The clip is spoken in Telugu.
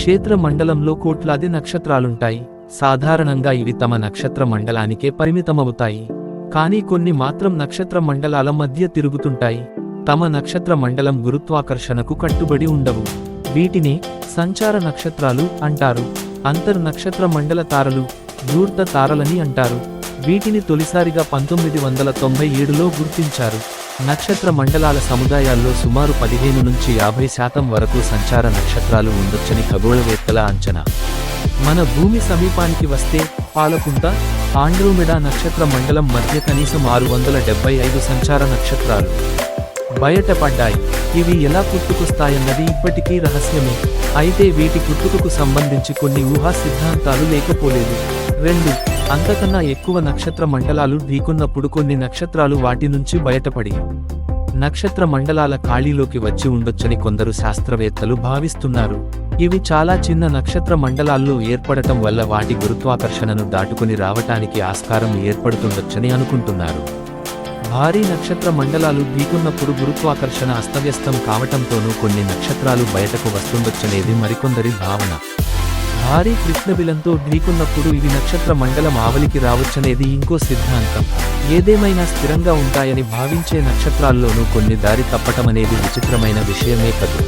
క్షేత్ర మండలంలో కోట్లాది నక్షత్రాలుంటాయి. సాధారణంగా ఇవి తమ నక్షత్ర మండలానికే పరిమితమవుతాయి. కానీ కొన్ని మాత్రం నక్షత్ర మండలాల మధ్య తిరుగుతుంటాయి. తమ నక్షత్ర మండలం గురుత్వాకర్షణకు కట్టుబడి ఉండవు. వీటిని సంచార నక్షత్రాలు అంటారు. అంతర్ నక్షత్ర మండల తారలు, ధూర్త తారలని అంటారు. వీటిని తొలిసారిగా 1997లో గుర్తించారు. నక్షత్ర మండలాల సముదాయాల్లో సుమారు 15 నుంచి 50% వరకు సంచార నక్షత్రాలు ఉండొచ్చని ఖగోళవేత్తల అంచనా. మన భూమి సమీపానికి వస్తే పాలపుంత, ఆండ్రోమెడా నక్షత్ర మండలం మధ్య కనీసం 675 సంచార నక్షత్రాలు బయటపడ్డాయి. ఇవి ఎలా పుట్టుకొస్తాయన్నది ఇప్పటికీ రహస్యమే. అయితే వీటి పుట్టుకకు సంబంధించి కొన్ని ఊహా సిద్ధాంతాలు లేకపోలేదు. 2. అంతకన్నా ఎక్కువ నక్షత్ర మండలాలు ఢీకొన్నప్పుడు కొన్ని నక్షత్రాలు వాటి నుంచి బయటపడి నక్షత్ర మండలాల ఖాళీలోకి వచ్చి ఉండొచ్చని కొందరు శాస్త్రవేత్తలు భావిస్తున్నారు. ఇవి చాలా చిన్న నక్షత్ర మండలాల్లో ఏర్పడటం వల్ల వాటి గురుత్వాకర్షణను దాటుకుని రావటానికి ఆస్కారం ఏర్పడుతుండొచ్చని అనుకుంటున్నారు. భారీ నక్షత్ర మండలాలు ఢీకొన్నప్పుడు గురుత్వాకర్షణ అస్తవ్యస్తం కావటంతోనూ కొన్ని నక్షత్రాలు బయటకు వస్తుండొచ్చనేది మరికొందరి భావన. భారీ కృష్ణబిలంతో ఢీకొన్నప్పుడు ఇవి నక్షత్ర మండలం ఆవలికి రావచ్చనేది ఇంకో సిద్ధాంతం. ఏదేమైనా స్థిరంగా ఉంటాయని భావించే నక్షత్రాల్లోనూ కొన్ని దారి తప్పటమనేది విచిత్రమైన విషయమే కదూ.